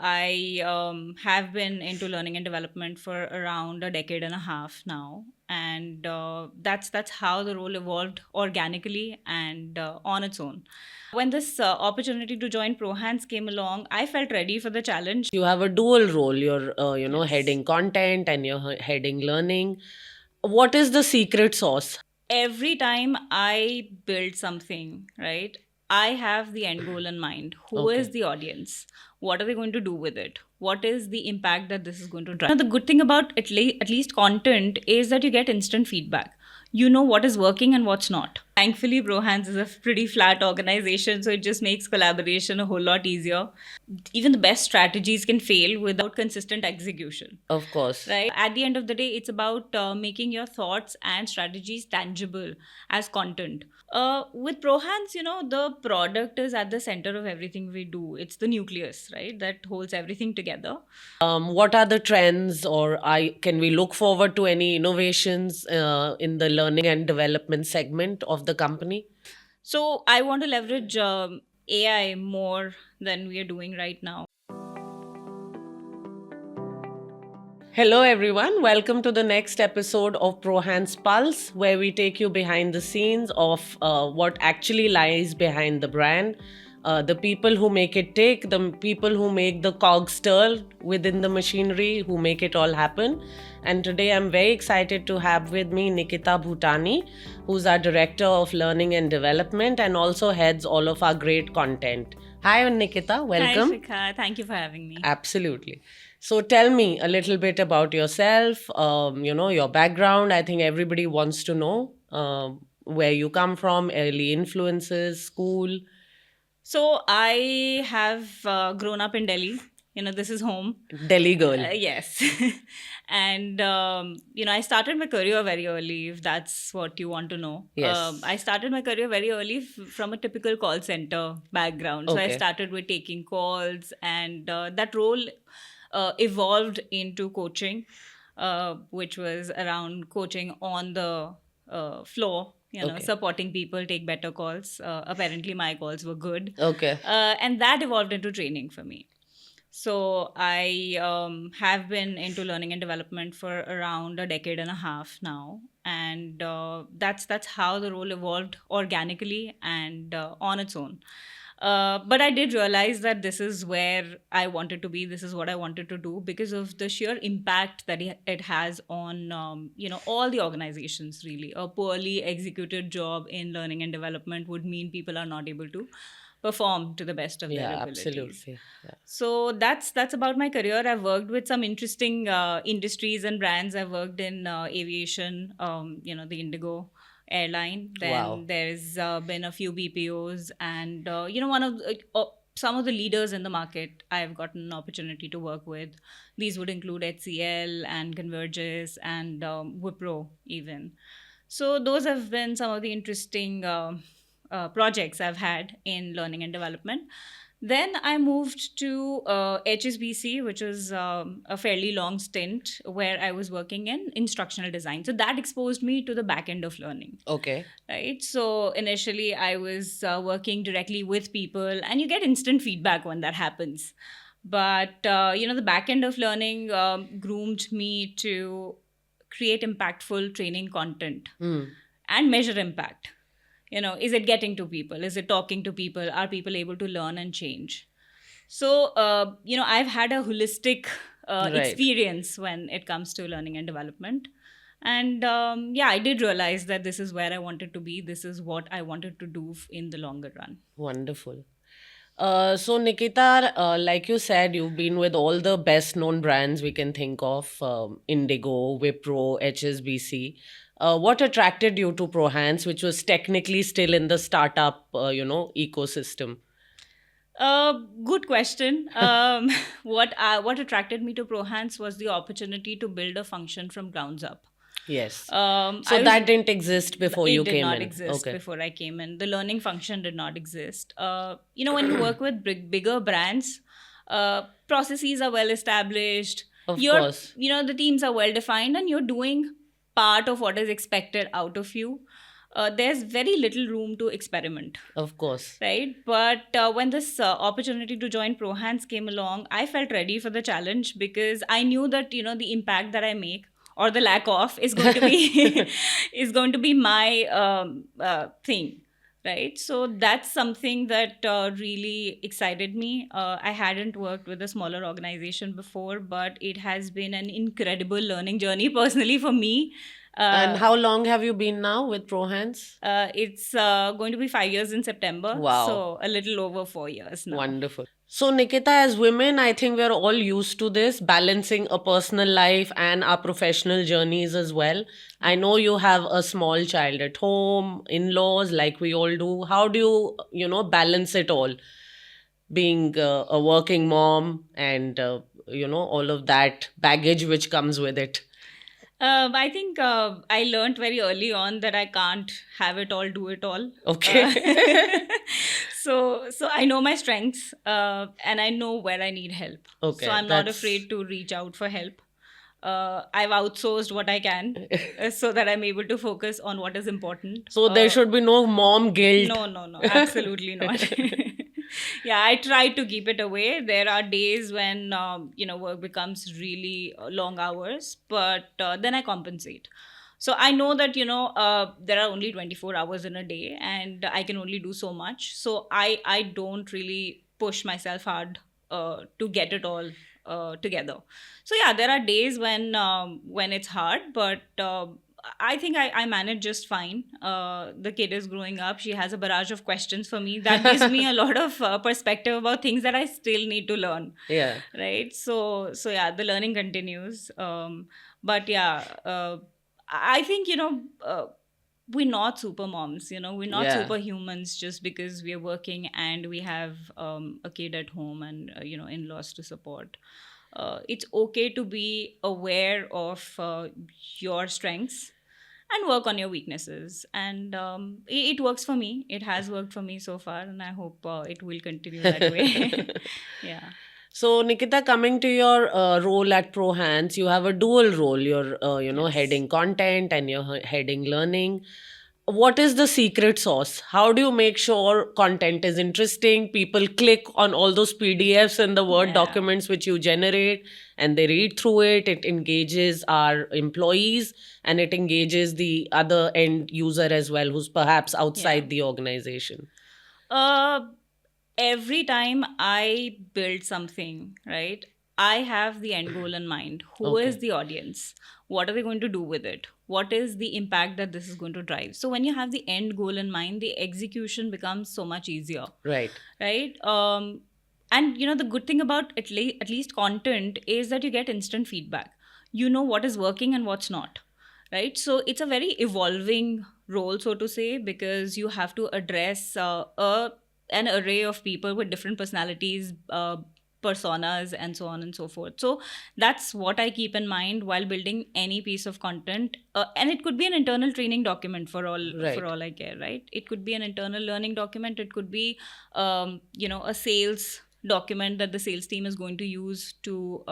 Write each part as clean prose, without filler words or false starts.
I have been into learning and development for around a decade and a half now, and that's how the role evolved organically and on its own. When this opportunity to join ProHands came along, I felt ready for the challenge. You have a dual role. You're, Yes. heading content and you're heading learning. What is the secret sauce? Every time I build something, right, I have the end goal in mind. Who is Okay. the audience? What are they going to do with it? What is the impact that this is going to drive? Now, the good thing about at least content is that you get instant feedback. You know what is working and what's not. Thankfully, Brohands is a pretty flat organization, so it just makes collaboration a whole lot easier. Even the best strategies can fail without consistent execution, Of course. right? At the end of the day, it's about making your thoughts and strategies tangible as content. With ProHands, the product is at the center of everything we do. It's the nucleus, right, that holds everything together. What are the trends, or can we look forward to any innovations in the learning and development segment of the company? So I want to leverage AI more than we are doing right now. Hello, everyone. Welcome to the next episode of ProHands Pulse, where we take you behind the scenes of what actually lies behind the brand, the people who make it tick, the people who make the cogs turn within the machinery, who make it all happen. And today I'm very excited to have with me Nikita Bhutani, who's our Director of Learning and Development and also heads all of our great content. Hi, Nikita. Hi, Welcome. Shikha. Thank you for having me. Absolutely. So tell me a little bit about yourself, your background. I think everybody wants to know where you come from, early influences, school. So I have grown up in Delhi. This is home. Delhi girl. Yes. And, I started my career very early, if that's what you want to know. Yes. I started my career very early from a typical call center background. So I Okay. started with taking calls, and that role evolved into coaching, which was around coaching on the floor. Okay. Supporting people take better calls. Apparently, my calls were good. Okay. And that evolved into training for me. So I have been into learning and development for around a decade and a half now, and that's how the role evolved organically and on its own. But I did realize that this is where I wanted to be. This is what I wanted to do because of the sheer impact that it has on all the organizations. Really, a poorly executed job in learning and development would mean people are not able to perform to the best of their Yeah, abilities. absolutely. Yeah. So that's about my career. I've worked with some interesting industries and brands. I've worked in aviation, the Indigo airline. Wow. Then there's been a few BPOs, and one of some of the leaders in the market I've gotten an opportunity to work with. These would include HCL and Convergys and Wipro even. So those have been some of the interesting projects I've had in learning and development. Then I moved to HSBC, which was a fairly long stint where I was working in instructional design. So that exposed me to the back end of learning, Okay. right? So initially, I was working directly with people, and you get instant feedback when that happens. But the back end of learning groomed me to create impactful training content Hmm. and measure impact. Is it getting to people? Is it talking to people? Are people able to learn and change? So, I've had a holistic Right. experience when it comes to learning and development. And yeah, I did realize that this is where I wanted to be. This is what I wanted to do in the longer run. Wonderful. So Nikita, like you said, you've been with all the best known brands we can think of, Indigo, Wipro, HSBC. What attracted you to Prohance, which was technically still in the startup, ecosystem? Good question. What attracted me to Prohance was the opportunity to build a function from grounds up. Yes. So I was that didn't exist before It you did came not in. exist Okay. before I came in. The learning function did not exist. When you work with bigger brands, processes are well established. Of course. The teams are well defined, and you're doing part of what is expected out of you. there's very little room to experiment, Of course. right? But when this opportunity to join ProHands came along, I felt ready for the challenge because I knew that the impact that I make or the lack of is going to be is going to be my thing, right? So that's something that really excited me. I hadn't worked with a smaller organization before, but it has been an incredible learning journey personally for me. And uh, how long have you been now with ProHands? it's going to be 5 years in September, Wow. so a little over 4 years now. Wonderful. So, Nikita, as women, I think we're all used to this, balancing a personal life and our professional journeys as well. I know you have a small child at home, in laws, like we all do. How do you balance it all? Being a working mom and, all of that baggage which comes with it. I think I learned very early on that I can't have it all, do it all. Okay. So I know my strengths, and I know where I need help. So Okay. I'm not afraid to reach out for help. I've outsourced what I can so that I'm able to focus on what is important. So there should be no mom guilt. No, absolutely not. Yeah, I try to keep it away. There are days when work becomes really long hours, but then I compensate. So I know that there are only 24 hours in a day, and I can only do so much. So I don't really push myself hard to get it all together. So yeah, there are days when it's hard, but I think I manage just fine. The kid is growing up. She has a barrage of questions for me. That gives me a lot of perspective about things that I still need to learn. Yeah. Right. So yeah, the learning continues. But yeah, I think we're not super moms. We're not Yeah. superhumans just because we're working and we have a kid at home and in-laws to support. It's okay to be aware of your strengths and work on your weaknesses, and it works for me. It has worked for me so far, and I hope it will continue that way. Yeah. So, Nikita, coming to your role at ProHands, you have a dual role. You're, Yes. heading content and you're heading learning. What is the secret sauce? How do you make sure content is interesting? People click on all those PDFs and the Word Yeah. documents which you generate and they read through it. It engages our employees and it engages the other end user as well, who's perhaps outside Yeah. the organization. Uh, every time I build something, right, I have the end goal in mind. Who is Okay. the audience? What are they going to do with it? What is the impact that this is going to drive? So when you have the end goal in mind, the execution becomes so much easier, Right. right? And the good thing about at least content is that you get instant feedback. You know what is working and what's not, right? So it's a very evolving role, so to say, because you have to address an array of people with different personalities, personas, and so on and so forth. So that's what I keep in mind while building any piece of content, and it could be an internal training document for Right. all I care, right? It could be an internal learning document. It could be a sales document that the sales team is going to use to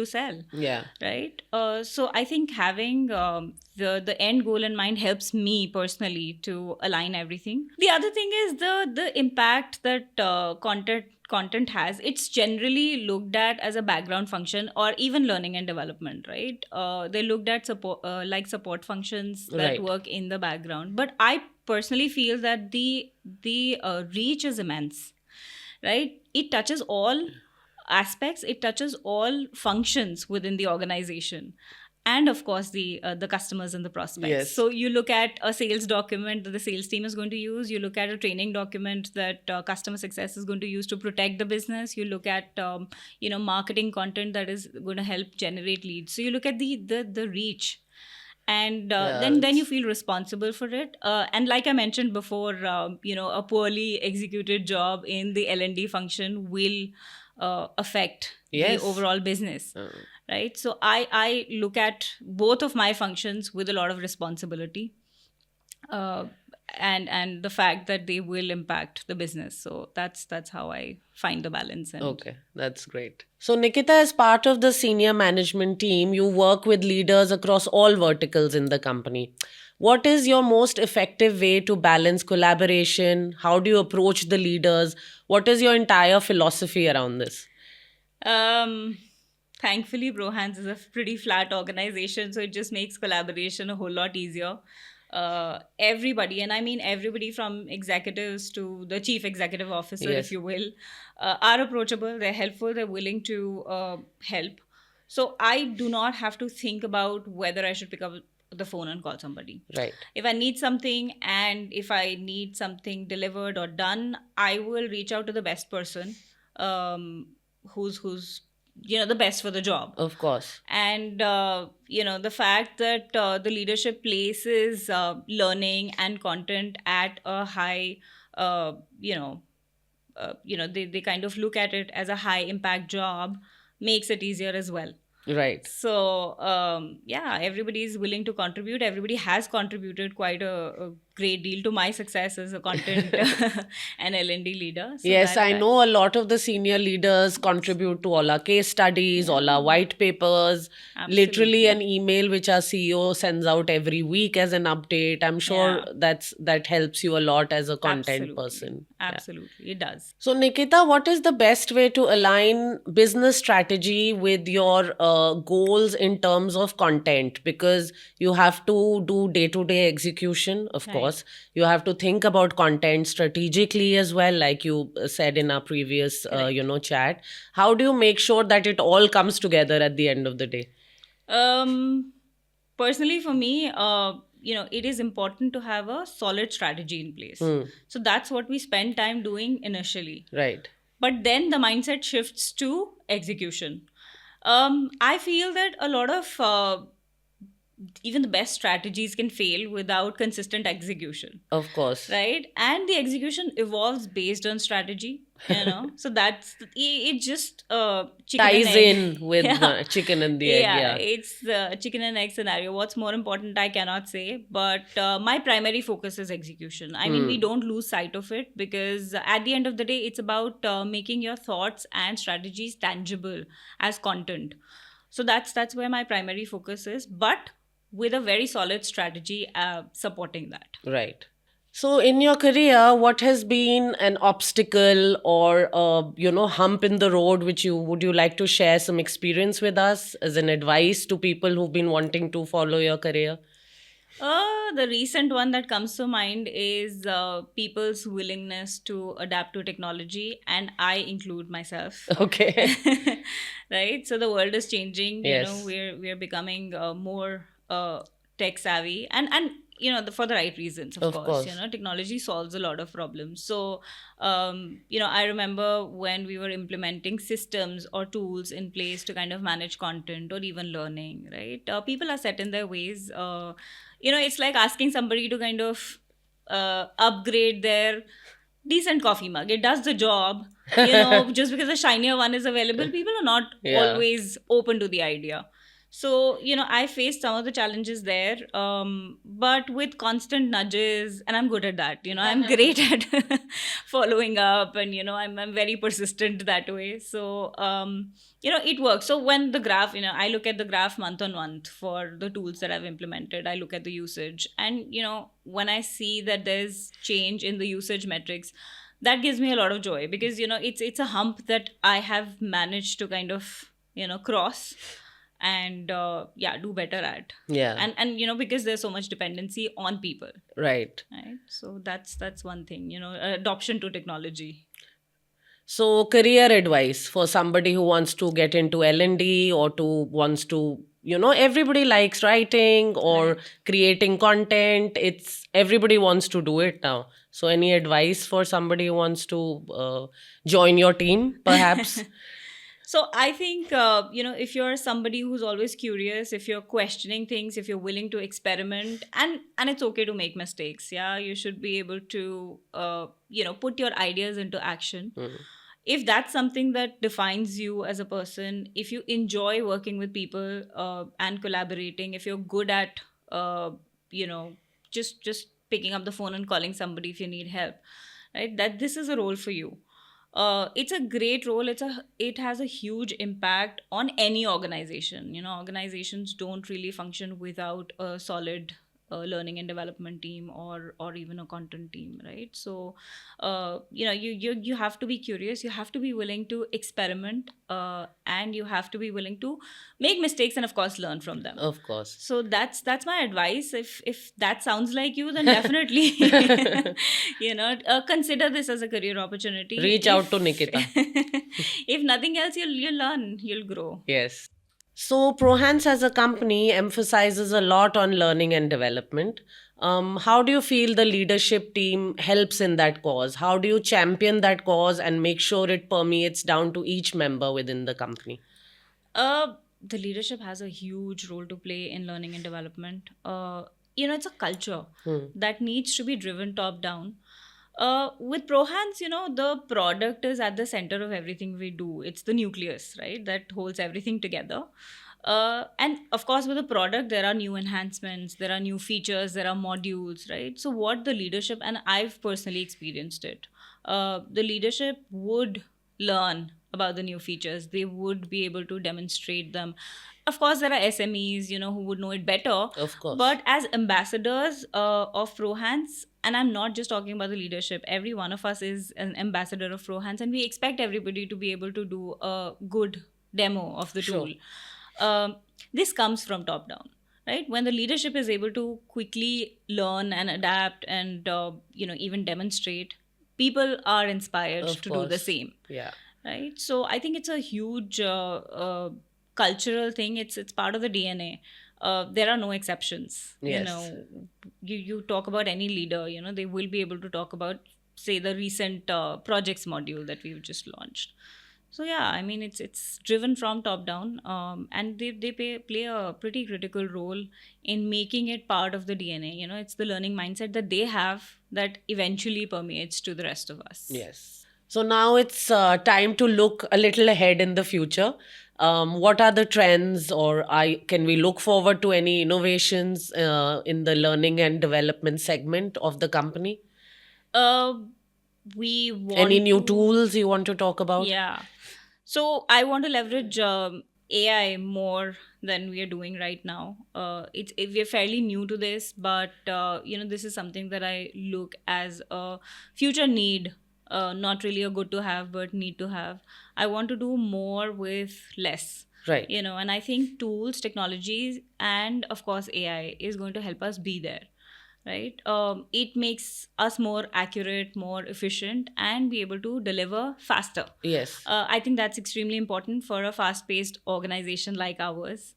sell, Yeah. right? So I think having the end goal in mind helps me personally to align everything. The other thing is the impact that content has. It's generally looked at as a background function or even learning and development, right? They looked at support, like support functions that Right. work in the background. But I personally feel that the reach is immense, right? It touches all aspects, it touches all functions within the organization, and of course the customers and the prospects. Yes. So you look at a sales document that the sales team is going to use, you look at a training document that customer success is going to use to protect the business, you look at marketing content that is going to help generate leads. So you look at the reach, and then you feel responsible for it. And like I mentioned before, a poorly executed job in the L&D function will affect Yes. the overall business, right? So I look at both of my functions with a lot of responsibility, and the fact that they will impact the business. So that's how I find the balance. And Okay, that's great. So, Nikita, as part of the senior management team, you work with leaders across all verticals in the company. What is your most effective way to balance collaboration? How do you approach the leaders? What is your entire philosophy around this? Um, Thankfully, Brohans is a pretty flat organization, so it just makes collaboration a whole lot easier. Everybody, and I mean everybody from executives to the chief executive officer, if Yes. you will, are approachable, they're helpful, they're willing to help. So I do not have to think about whether I should pick up the phone and call somebody. Right. If I need something and if I need something delivered or done, I will reach out to the best person, who's the best for the job. Of course. And the fact that the leadership places learning and content at a high, uh, you know they kind of look at it as a high impact job, makes it easier as well. Right. So yeah, everybody is willing to contribute. Everybody has contributed quite a great deal to my success as a content and L&D leader. So Yes, I that know a lot of the senior leaders contribute to all our case studies, all our yeah, white papers, literally absolutely. an email which our CEO sends out every week as an update. I'm sure Yeah, that helps you a lot as a content absolutely, person. Yeah. absolutely, it does. So, Nikita, what is the best way to align business strategy with your goals in terms of content? Because you have to do day to day execution, of Right. course. You have to think about content strategically as well, like you said in our previous, Correct. chat. How do you make sure that it all comes together at the end of the day? Um, Personally, for me, it is important to have a solid strategy in place. Hmm. So that's what we spend time doing initially. Right. But then the mindset shifts to execution. I feel that a lot of even the best strategies can fail without consistent execution, Of course. right? And the execution evolves based on strategy, so that's it just chicken and Ties egg. in with Yeah, the chicken and the egg. yeah, Yeah. it's the chicken and egg scenario. What's more important, I cannot say, but my primary focus is execution. I mean, we Hmm. don't lose sight of it, because at the end of the day, it's about making your thoughts and strategies tangible as content. So that's where my primary focus is, but with a very solid strategy supporting that. Right. So, in your career, what has been an obstacle or hump in the road which you would you like to share some experience with us as an advice to people who've been wanting to follow your career? The recent one that comes to mind is people's willingness to adapt to technology, and I include myself. Okay. Right? So the world is changing. Yes. We're becoming more tech savvy, and for the right reasons, of Of course. course. Technology solves a lot of problems. So I remember when we were implementing systems or tools in place to kind of manage content or even learning, right? People are set in their ways. It's like asking somebody to kind of upgrade their decent coffee mug. It does the job. Just because a shinier one is available, people are not Yeah. always open to the idea. So, I faced some of the challenges there, but with constant nudges, and I'm good at that. I'm great at following up, and I'm very persistent that way. So, it works. So when the graph, I look at the graph month on month for the tools that I've implemented. I look at the usage, and when I see that there's change in the usage metrics, that gives me a lot of joy, because it's a hump that I have managed to kind of cross, and yeah, do better at. Yeah. And because there's so much dependency on people, Right. right? So that's one thing, adoption to technology. So, career advice for somebody who wants to get into L&D or to wants to, everybody likes writing or Right. creating content. It's everybody wants to do it now. So, any advice for somebody who wants to join your team, perhaps? So I think if you're somebody who's always curious, if you're questioning things, if you're willing to experiment, and it's okay to make mistakes, yeah, you should be able to put your ideas into action. Mm. If that's something that defines you as a person, if you enjoy working with people and collaborating, if you're good at you know just picking up the phone and calling somebody if you need help, right, that this is a role for you. It's a great role. It has a huge impact on any organization. Organizations don't really function without a solid learning and development team or even a content team, right? So you have to be curious, you have to be willing to experiment, and you have to be willing to make mistakes and of course learn from them. Of course. So that's my advice. If that sounds like you, then definitely consider this as a career opportunity. Reach out to Nikita. If nothing else, you'll learn, you'll grow. Yes. So Prohance as a company emphasizes a lot on learning and development. How do you feel the leadership team helps in that cause? How do you champion that cause and make sure it permeates down to each member within the company? The leadership has a huge role to play in learning and development. It's a culture that needs to be driven top down. With Prohance, the product is at the center of everything we do. It's the nucleus, right, that holds everything together. And of course, with the product, there are new enhancements, there are new features, there are modules, right? So, what the leadership, and I've personally experienced it, the leadership would learn about the new features, they would be able to demonstrate them. Of course, there are SMEs, who would know it better. Of course. But as ambassadors of Prohance, and I'm not just talking about the leadership, every one of us is an ambassador of Prohance, and we expect everybody to be able to do a good demo of the Sure. tool. This comes from top down, right? When the leadership is able to quickly learn and adapt and even demonstrate, people are inspired Of to do the course. same, Yeah. right? So I think it's a huge cultural thing. It's part of the DNA. There are no exceptions. Yes. You talk about any leader, they will be able to talk about, say, the recent projects module that we've just launched. So yeah, I mean, it's driven from top down, and they play a pretty critical role in making it part of the DNA. It's the learning mindset that they have that eventually permeates to the rest of us. Yes. So now it's time to look a little ahead in the future. What are the trends, or can we look forward to any innovations in the learning and development segment of the company? We want Any new to- tools you want to talk about? Yeah. So I want to leverage AI more than we are doing right now. We're fairly new to this, but this is something that I look as a future need, not really a good to have, but need to have. I want to do more with less. Right. And I think tools, technologies, and of course AI is going to help us be there, right? It makes us more accurate, more efficient, and be able to deliver faster. Yes. I think that's extremely important for a fast-paced organization like ours.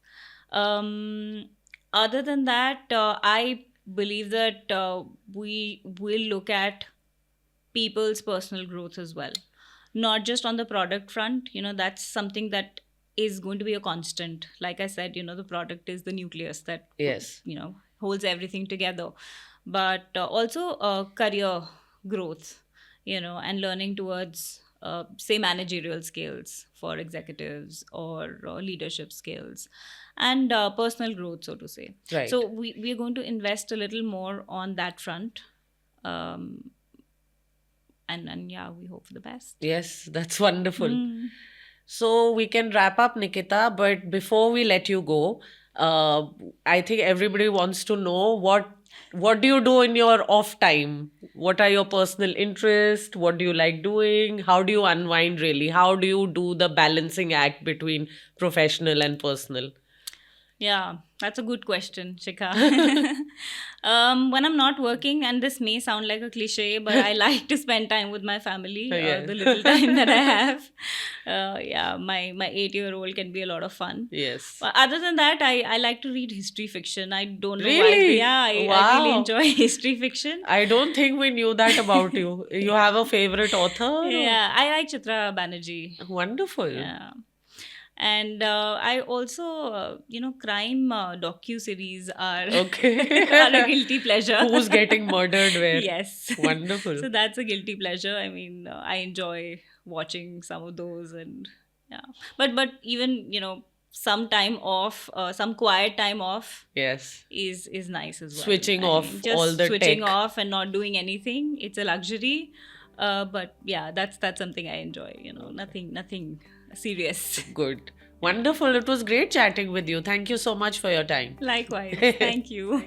Other than that, I believe that we will look at people's personal growth as well, not just on the product front. That's something that is going to be a constant. Like I said, the product is the nucleus that Yes. holds everything together, but also career growth, and learning towards say managerial skills for executives or leadership skills and personal growth, so to say. Right. So we are going to invest a little more on that front. And yeah, we hope for the best. Yes, that's wonderful. Mm. So we can wrap up, Nikita, but before we let you go, I think everybody wants to know what do you do in your off time? What are your personal interests? What do you like doing? How do you unwind really? How do you do the balancing act between professional and personal? Yeah, that's a good question, Shikha. When I'm not working, and this may sound like a cliche, but I like to spend time with my family, Yeah. the little time that I have. Yeah, my 8-year-old can be a lot of fun. Yes. But other than that, I like to read history fiction. I don't know why. Really? Yeah, I really Wow. enjoy history fiction. I don't think we knew that about you. You have a favorite author? or- Yeah, I like Chitra Banerjee. Wonderful. Yeah. And I also, crime docu-series are, Okay. are a guilty pleasure. Who's getting murdered where? Yes. Wonderful. So that's a guilty pleasure. I mean, I enjoy watching some of those, and yeah. But even, some time off, some quiet time off Yes. is nice as well. Switching I off mean, just all the switching tech. off and not doing anything. It's a luxury. But yeah, that's something I enjoy. Nothing serious. Good. Wonderful. It was great chatting with you. Thank you so much for your time. Likewise. Thank you.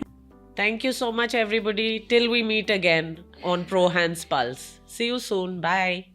Thank you so much, everybody. Till we meet again on Pro Hands Pulse. See you soon. Bye.